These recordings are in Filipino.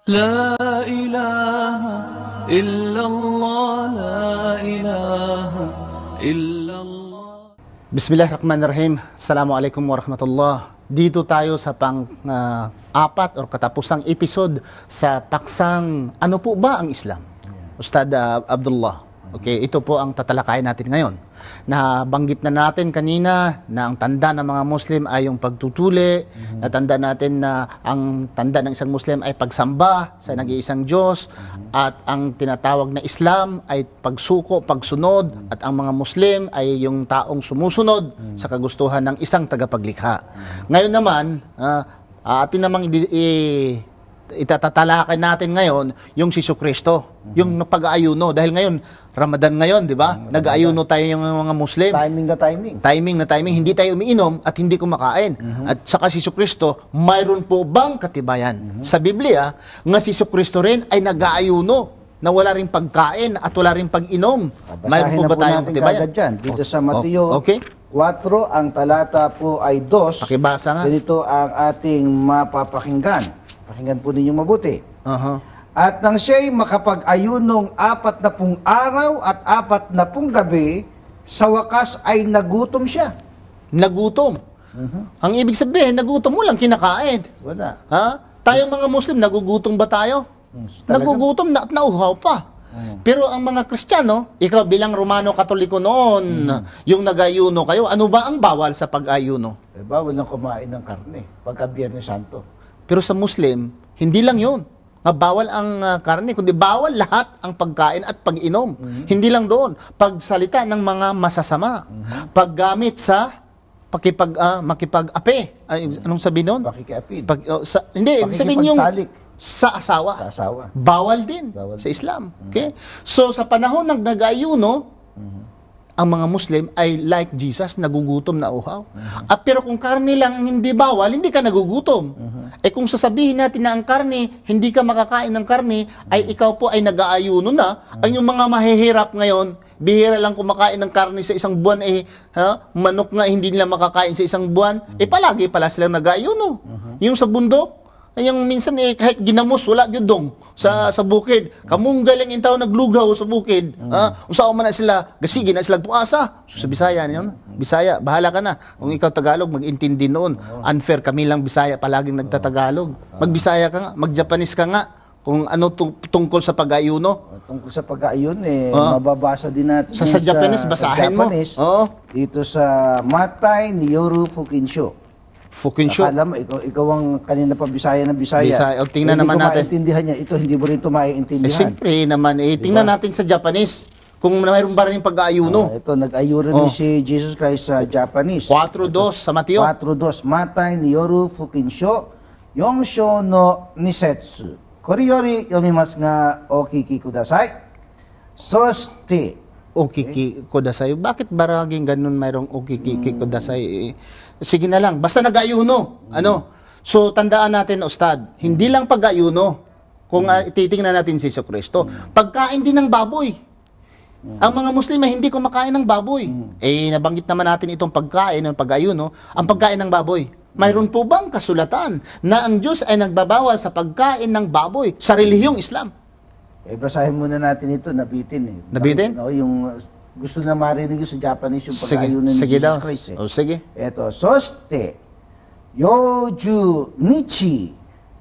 لا إله إلا الله لا إله إلا الله. Bismillahirrahmanirrahim. Assalamualaikum warahmatullah. Dito tayo sa pang-apat or katapusang episode sa paksang ano po ba ang Islam? Ustad Abdullah. Okay, ito po ang tatalakayin natin ngayon. Nabanggit na natin kanina na ang tanda ng mga Muslim ay yung pagtutuli. Natanda natin na ang tanda ng isang Muslim ay pagsamba sa nag-iisang Diyos. At ang tinatawag na Islam ay pagsuko, pagsunod. At ang mga Muslim ay yung taong sumusunod sa kagustuhan ng isang tagapaglikha. Ngayon naman, atin namang itatatalakay natin ngayon yung si Kristo, yung pag-aayuno. Dahil ngayon, Ramadan ngayon, di ba? Nag-aayuno tayo yung mga Muslim. Timing na timing. Timing na timing. Hindi tayo umiinom at hindi kumakain. At saka si Kristo, mayroon po bang katibayan? Sa Biblia, nga si Kristo rin ay nag-aayuno na wala rin pagkain at wala rin pag-inom. Mayroon po ba tayong katibayan? Dyan. Dito sa Mateo okay. 4, ang talata po ay 2. Pakibasa nga. Ganito ang ating mapapakinggan. Pakinggan po ninyo mabuti. At nang siya'y makapag-ayunong 40 araw at 40 gabi, sa wakas ay nagutom siya. Nagutom? Ang ibig sabihin, nagutom mo lang kinakain. Wala. Ha? Tayo mga Muslim, nagugutom ba tayo? Nagugutom na at nauhaw pa. Pero ang mga Kristiyano, ikaw bilang Romano Katoliko noon, yung nag-ayuno kayo, ano ba ang bawal sa pag-ayuno? Bawal lang kumain ng karne pagka Biyernes Santo. Pero sa Muslim, hindi lang yun. Bawal ang karne, kundi bawal lahat ang pagkain at pag-inom. Hindi lang doon. Pagsalita ng mga masasama. Paggamit sa makipag-ape. Anong sabihin doon? Pakikiapid. Hindi, sabihin yung sa asawa. Sa asawa. Bawal din sa Islam. Okay? So, sa panahon ng nag-ayuno, ang mga Muslim ay like Jesus, nagugutom na uhaw. At pero kung karne lang hindi bawal, hindi ka nagugutom. Kung sasabihin natin na ang karne, hindi ka makakain ng karne, ay ikaw po ay nag-aayuno na. Ang yung mga mahihirap ngayon, bihira lang kumakain ng karne sa isang buwan, manok nga hindi nila makakain sa isang buwan, palagi pala silang nag-aayuno. Yung sa bundok, yung minsan kahit ginamos wala gyud sa bukid. Kamunggay lang intaw naglugaw sa bukid. Usaw man na sila, gasigi na sila tuasa. So, sa Bisaya niyon, Bisaya, bahala ka na. Kung ikaw Tagalog, mag-intindi noon. Unfair kami lang Bisaya palaging nagtatagalog. Mag-Bisaya ka nga, mag-Japanese ka nga. Kung ano tungkol sa pag-ayuno. Tungkol sa pag-ayun, mababasa din natin sa Japanese, basahin mo. Dito sa Matay ni Yoru Fukinsho. Fukinsho. Akala mo, ikaw ang kanina pa Bisaya na Bisaya. Tingnan naman natin. Hindi ko maintindihan niya. Ito, hindi mo rin ito maiintindihan. Siyempre naman, tingnan natin sa Japanese. Kung mayroon ba rin pag-aayuno. Ito, nag-ayuno rin si Jesus Christ sa Japanese. 4:2 sa Mateo. 4:2. Matay ni Yoru Fukinsho, Yonsho no Nisetsu. Kori yori yomimasu nga okiki kudasai. Soste. Okiki kudasai. Bakit baraging ganun mayroong okiki kudasai? Sige na lang, basta nag-ayuno. So, tandaan natin, Ustad, hindi lang pag-ayuno. Kung titingnan natin si Kristo, pagkain din ng baboy. Ang mga Muslim ay hindi kumakain ng baboy. Nabanggit naman natin itong pagkain ng pag-ayuno, ang pagkain ng baboy. Mayroon po bang kasulatan na ang Diyos ay nagbabawal sa pagkain ng baboy sa relihiyong Islam? Basahin muna natin ito, nabitin. Nabitin? Yung gusto na marinig sa Japanese yung pag-ayuno ni Jesus Christ. Sige. Ito, soste, yoju nichi,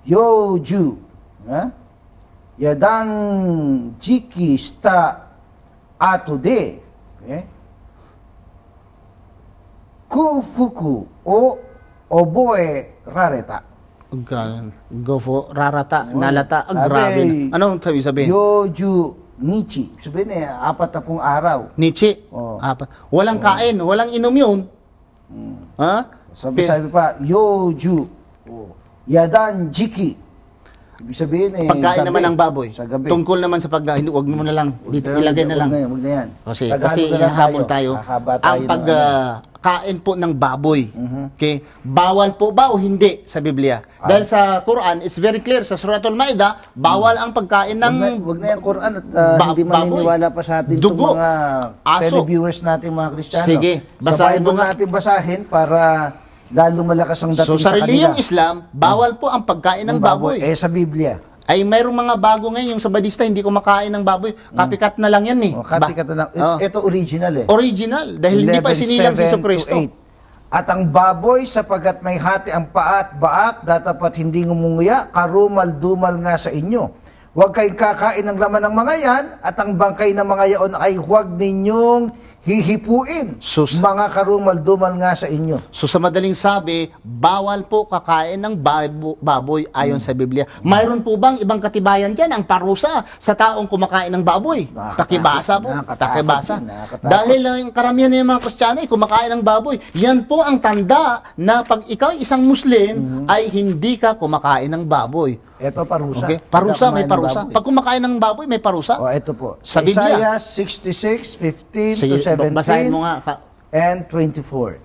yoju, yadan jiki shita ato de, kufuku o oboe rareta. Gofo, rarata, nalata, grabe. Anong sabihin? Yoju Nichi. Sabihin 40 araw. Nichi? Walang kain, walang inom yun. Sabi pa, Yoju. Yadan Jiki. Ibig sabihin pagkain naman ng baboy. Sa gabi. Tungkol naman sa pagkain, huwag mo na lang, dito ilagay na lang. Huwag na yan. Kasi hinahabol tayo. Ang pagkain po ng baboy. Okay? Bawal po ba o hindi sa Biblia? Dahil sa Quran, it's very clear. Sa Suratul Maida, bawal ang pagkain ng Huwag na yung Quran at hindi maniniwala pa sa atin itong mga televiewers natin, mga Kristiyano. Sige, basahin mo natin basahin para lalong malakas ang dating sa kanila. relihiyong Islam, bawal po ang pagkain ng baboy. Sa Biblia. Ay mayroong mga bago ngayon, yung sa Badista hindi kumakain ng baboy. Copycat na lang yan eh. Copycat na lang. Ito original eh. Original, dahil hindi pa sinilang si 11:7 to Kristo. 8. At ang baboy, sapagat may hati ang paa at baak, datapat hindi ngumunguya, karumal-dumal nga sa inyo. Huwag kayong kakain ng laman ng mga yan, at ang bangkay ng mga yaon ay huwag ninyong hihipuin. Mga karumal-dumal nga sa inyo. So sa madaling sabi, bawal po kakain ng baboy ayon sa Biblia. Mayroon po bang ibang katibayan dyan? Ang parusa sa taong kumakain ng baboy. Pakibasa po. Pakibasa. Dahil yung karamihan ng mga Kristiyano ay kumakain ng baboy. Yan po ang tanda na pag ikaw isang Muslim, ay hindi ka kumakain ng baboy. Ito parusa. Okay? Parusa, may parusa. Pag kumakain ng baboy, may parusa. Ito po. Sa Biblia. Isaiah 66:15 Sige, to 17 basahin mo nga. and 24.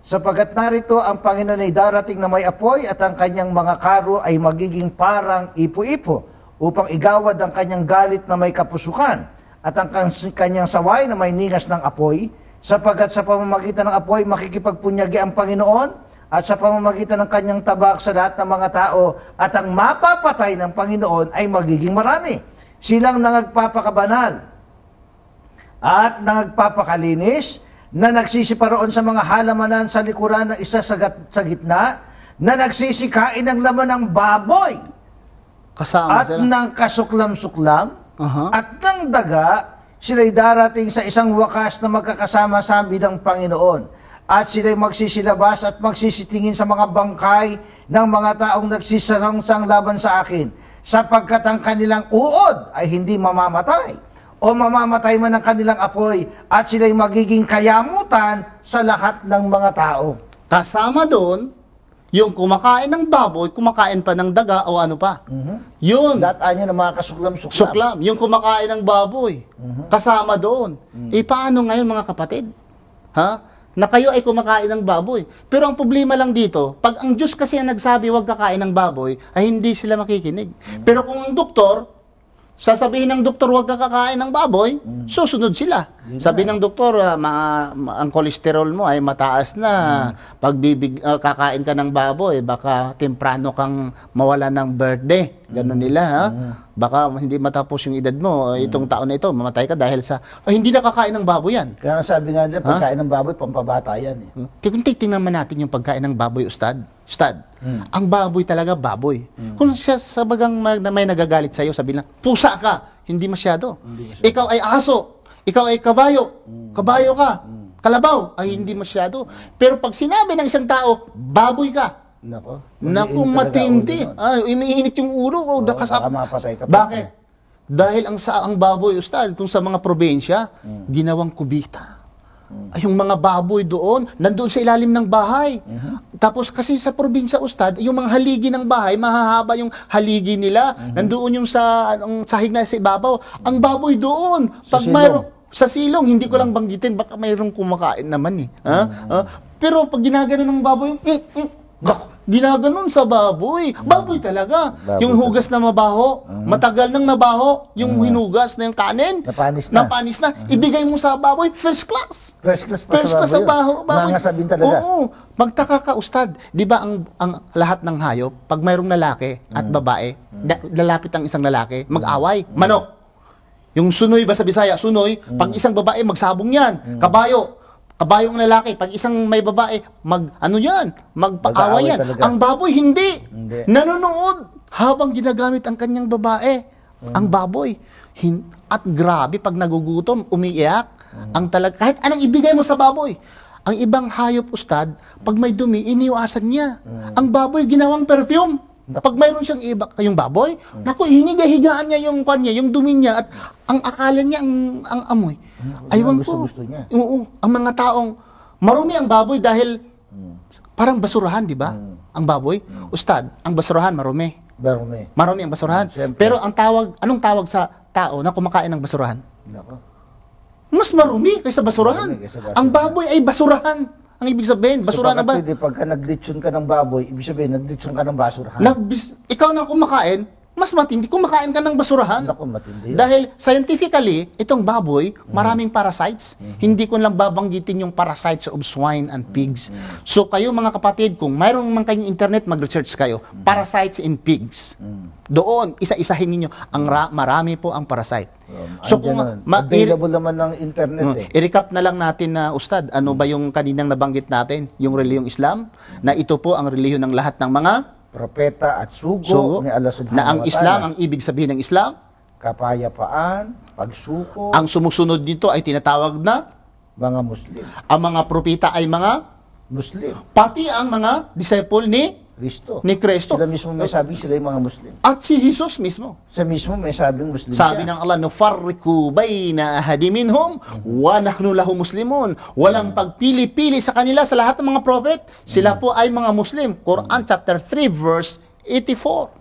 Sapagat narito ang Panginoon ay darating na may apoy at ang kanyang mga karo ay magiging parang ipo-ipo upang igawad ang kanyang galit na may kapusukan at ang kanyang saway na may ningas ng apoy, sapagat sa pamamagitan ng apoy makikipagpunyagi ang Panginoon at sa pamamagitan ng kanyang tabak sa lahat ng mga tao, at ang mapapatay ng Panginoon ay magiging marami. Silang nangagpapakabanal at nangagpapakalinis, na nagsisiparoon sa mga halamanan sa likuran ng isa sa gitna, na nagsisikain ng laman ng baboy, Kasama at sila. ng kasuklam-suklam, Aha. at ng daga. Sila'y darating sa isang wakas na magkakasama sa ng Panginoon. At sila'y magsisilabas at magsisitingin sa mga bangkay ng mga taong nagsisarangsang laban sa akin, sapagkat ang kanilang uod ay hindi mamamatay, o mamamatay man ang kanilang apoy, at sila'y magiging kayamutan sa lahat ng mga tao. Kasama doon, yung kumakain ng baboy, kumakain pa ng daga o ano pa. Yun. Dataan niya ng mga kasuklam-suklam. Suklam, yung kumakain ng baboy. Kasama doon. Paano ngayon mga kapatid? Ha? Na kayo ay kumakain ng baboy. Pero ang problema lang dito, pag ang Diyos kasi ang nagsabi huwag kakain ng baboy, ay hindi sila makikinig. Pero kung ang doktor, sasabihin ng doktor huwag kakain ng baboy, susunod sila. Sabi ng doktor, ang kolesterol mo ay mataas na. Pag kakain ka ng baboy, baka temprano kang mawala ng birthday. Ganun nila, ha? Baka hindi matapos yung edad mo, itong taon na ito, mamatay ka dahil sa, hindi na kakain ng baboy yan. Kaya sabi nga dyan, pagkain ng baboy, pampabata yan. Kung titingnan naman natin yung pagkain ng baboy, Ustad, ang baboy talaga baboy. Kung siya sabagang may nagagalit sa'yo, sabi lang, pusa ka, hindi masyado. Ikaw ay aso, ikaw ay kabayo, kabayo ka, kalabaw, ay hindi masyado. Pero pag sinabi ng isang tao, baboy ka, Naku, matindi. Umiinit yung ulo ko. Baka mapasay ka pa. Bakit? Dahil ang baboy, Ustad, kung sa mga probensya, ginawang kubita. Ay, yung mga baboy doon, nandoon sa ilalim ng bahay. Tapos kasi sa probinsya, Ustad, yung mga haligi ng bahay, mahahaba yung haligi nila. Nandoon yung ang sahig na sa ibabaw. Ang baboy doon, pag mayroong sa silong, hindi ko lang banggitin, baka mayroong kumakain naman eh. Pero pag ginagano ng baboy, ginaganon sa baboy. Baboy talaga. Yung hugas na mabaho, matagal nang nabaho, yung hinugas na yung kanin, napanis na. Ibigay mo sa baboy, first class. First class sa baboy. Nangasabin talaga. Oo. Magtaka ka, Ustad. Di ba ang lahat ng hayop, pag mayroong lalaki at babae, lalapit ang isang lalaki, mag-away. Manok. Yung sunoy ba sa Bisaya, sunoy, pag isang babae, magsabong yan. Kabayong lalaki, pag isang may babae, magpaaway yan. Talaga. Ang baboy, hindi. Nanonood habang ginagamit ang kanyang babae. Ang baboy. At grabe, pag nagugutom, umiiyak. Kahit anong ibigay mo sa baboy. Ang ibang hayop, Ustad, pag may dumi, iniwasan niya. Ang baboy, ginawang perfume. Pag mayroon siyang yung baboy, naku, hiniga-higaan niya yung kanya, yung dumi niya, at ang akala niya, ang amoy. Aywan ko. Gusto niya. Oo, ang mga taong, marumi ang baboy dahil, parang basurahan, di ba? Ang baboy. Ustad, ang basurahan, marumi. Marumi ang basurahan. Pero anong tawag sa tao na kumakain ng basurahan? Mas marumi kaysa basurahan. Ang baboy ay basurahan. Ang ibig sabihin, basura na ba? Pagka naglitsyon ka ng baboy, ibig sabihin, naglitsyon ka ng basurahan. Ikaw na kumakain, Mas matindi, kumakain ka ng basurahan. Naku, matindi yun. Dahil scientifically, itong baboy, maraming parasites. Hindi ko lang babanggitin yung parasites of swine and pigs. So kayo mga kapatid, kung mayroong man kayong internet, mag-research kayo. Parasites in pigs. Doon, isa-isahin ninyo. Marami po ang parasite. So kung available naman ng internet i-recap na lang natin na Ustad, ano ba yung kaninang nabanggit natin? Yung relihiyong Islam, na ito po ang relihiyon ng lahat ng mga propeta at sugo ni Allah subhanahu na ang wa ta'ala. Islam, ang ibig sabihin ng Islam, kapayapaan, pagsuko, ang sumusunod dito ay tinatawag na mga Muslim. ang mga propeta ay mga Muslim. pati ang mga disciple Kristo. ni Kristo. Sila mismo may sabi sila yung mga Muslim. At si Jesus mismo. Siya mismo may sabing Muslim Sabi siya. ng Allah, nufarriku bayna ahadi minhum wa nahnu lahu muslimun. Walang pagpili-pili sa kanila sa lahat ng mga prophet. Sila po ay mga Muslim. Quran chapter 3 verse 84.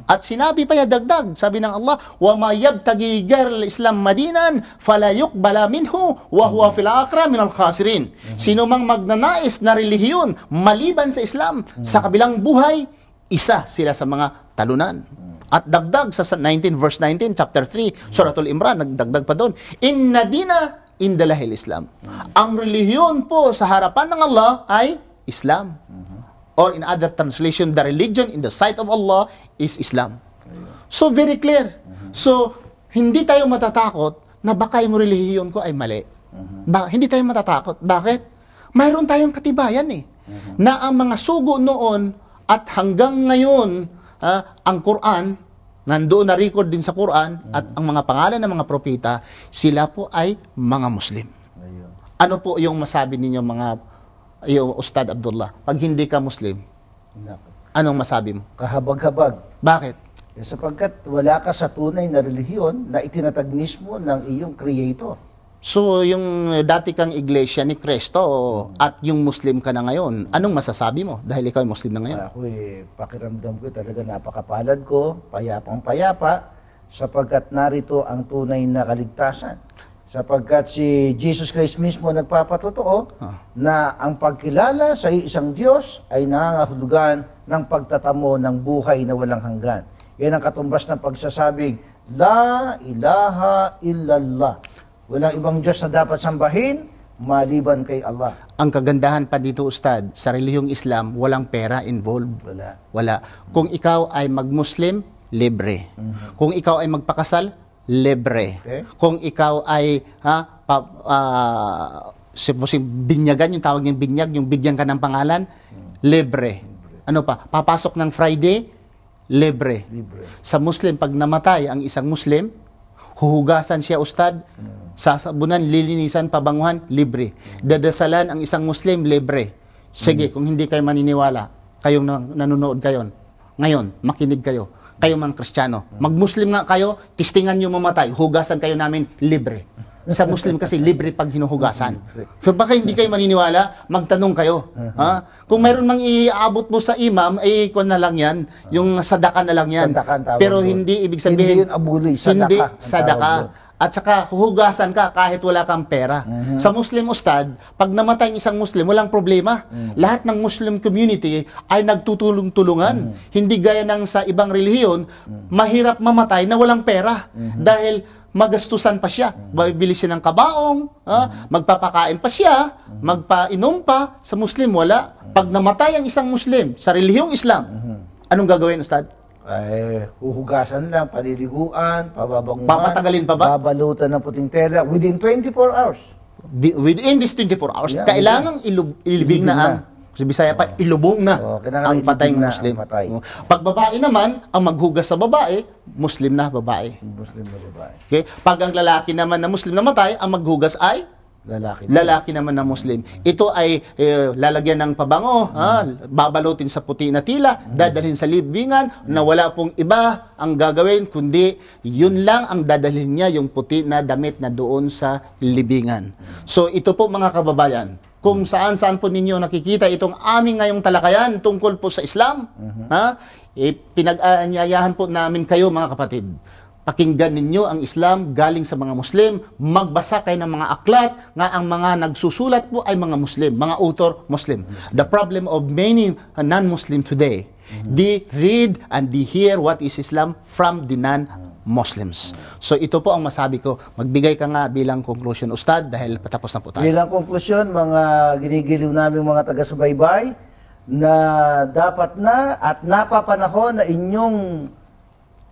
At sinabi pa niya dagdag, sabi ng Allah, wa ma yabtagi ghayral islam madinan fala yuqbala minhu wa huwa fil akhirah minal khasirin. Sino mang magnanais na relihiyon maliban sa Islam sa kabilang buhay, isa sila sa mga talunan. At dagdag sa 19 verse 19 chapter 3 Suratul Imran, nagdagdag pa doon, inna dina indalahil Islam. Ang relihiyon po sa harapan ng Allah ay Islam. Or in other translation, the religion in the sight of Allah is Islam. So very clear. So hindi tayo matatakot na baka yung relihiyon ko ay mali. Hindi tayo matatakot. Bakit? Mayroon tayong katibayan na ang mga sugo noon at hanggang ngayon, ang Quran, nandoon na record din sa Quran, at ang mga pangalan ng mga propeta, sila po ay mga Muslim. Ano po yung masabi ninyo mga Ustad Abdullah, pag hindi ka Muslim, anong masabi mo? Kahabag-habag. Bakit? Sapagkat wala ka sa tunay na relihiyon na itinatag mismo ng iyong Creator. So, yung dati kang iglesia ni Kristo at yung Muslim ka na ngayon, anong masasabi mo dahil ikaw ay Muslim na ngayon? Ako pakiramdam ko talaga napakapalad ko, payapang-payapa, sapagkat narito ang tunay na kaligtasan. Sapagkat si Jesus Christ mismo nagpapatotoo na ang pagkilala sa isang Diyos ay nangangahulugan ng pagtatamo ng buhay na walang hanggan. Yan ang katumbas ng pagsasabing, La ilaha illallah. Walang ibang Diyos na dapat sambahin maliban kay Allah. Ang kagandahan pa dito, Ustad, sa relihiyong Islam, walang pera involved. Wala. Kung ikaw ay mag-Muslim, libre. Kung ikaw ay magpakasal, libre. Okay. Kung ikaw ay binyagan, yung tawag niyang binyag, yung bigyan ka ng pangalan, libre. Ano pa? Papasok ng Friday, libre. Sa Muslim, pag namatay ang isang Muslim, huhugasan siya, Ustad, sasabunan, lilinisan, pabanguhan, libre. Dadasalan ang isang Muslim, libre. Sige, kung hindi kayo maniniwala, kayong nanonood kayo, ngayon, makinig kayo. Kayo mga Kristiyano, mag-Muslim nga kayo, tistingan nyo mamatay, hugasan kayo namin, libre. Sa Muslim kasi, libre pag hinuhugasan. So baka hindi kayo maniniwala, magtanong kayo. Kung mayroon mang iaabot mo sa imam, kung na lang yan, yung sadaka na lang yan. Pero hindi ibig sabihin, hindi yun abuli, hindi sadaka. sadaka. At saka huhugasan ka kahit wala kang pera. Sa Muslim, Ustad, pag namatay ang isang Muslim, walang problema. Lahat ng Muslim community ay nagtutulong-tulungan. Hindi gaya ng sa ibang relihiyon, mahirap mamatay na walang pera. Dahil magastusan pa siya. Bibili siya ng kabaong, magpapakain pa siya, magpainom pa. Sa Muslim, wala. Pag namatay ang isang Muslim sa relihiyong Islam, anong gagawin, Ustad? Huhugasan lang, paliliguan, pababanguhan. Papatagalin pa ba? Babalutan ng puting tela within 24 hours. Within this 24 hours, kailangang ilibing na ang, sa Bisaya pa, ilubong na ang patay ng Muslim. Pag babae naman, ang maghugas sa babae, Muslim na babae. Muslim na babae. Okay? Pag ang lalaki naman na Muslim namatay, ang maghugas ay lalaki naman na Muslim. Ito ay lalagyan ng pabango, babalutin sa puti na tila, dadalhin sa libingan, na wala pong iba ang gagawin, kundi yun lang ang dadalhin niya, yung puti na damit na doon sa libingan. So ito po mga kababayan, kung saan-saan po ninyo nakikita itong aming ngayong talakayan tungkol po sa Islam, pinag-aanyayahan po namin kayo mga kapatid. Pakinggan ninyo ang Islam galing sa mga Muslim, magbasa kayo ng mga aklat, nga ang mga nagsusulat po ay mga Muslim, mga author Muslim. The problem of many non-Muslim today They read and they hear what is Islam from the non-Muslims. So ito po ang masabi ko. Magbigay ka nga bilang conclusion, Ustad, dahil patapos na po tayo. Bilang konklusyon, mga ginigiliw namin mga taga-subaybay, na dapat na at napapanahon na inyong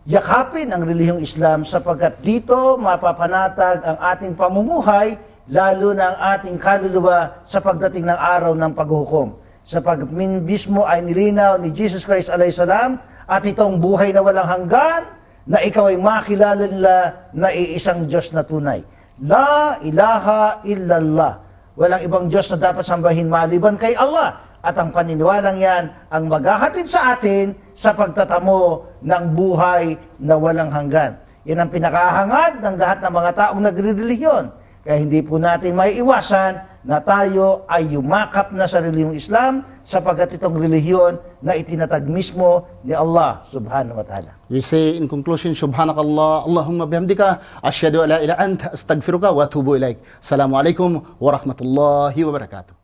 yakapin ang relihiyong Islam sapagkat dito mapapanatag ang ating pamumuhay, lalo na ang ating kaluluwa sa pagdating ng araw ng paghuhukom. Sapagkat mismo ay nilinaw ni Jesus Christ alayhisalam at itong buhay na walang hanggan na ikaw ay makilala nila na iisang Diyos na tunay. La ilaha illallah. Walang ibang Diyos na dapat sambahin maliban kay Allah. At ang paniniwalang yan ang maghahatid sa atin sa pagtatamo ng buhay na walang hanggan. Yan ang pinakahangad ng lahat ng mga taong nagre-relihiyon. Kaya hindi po natin may iwasan na tayo ay yumakap na sa relihiyong Islam sapagkat itong relihiyon na itinatag mismo ni Allah subhanahu wa ta'ala. We say in conclusion, Subhanakallah, Allahumma bihamdika, asyhadu an la ilaha illa anta, astaghfiruka wa atubu ilaik. Assalamualaikum warahmatullahi wabarakatuh.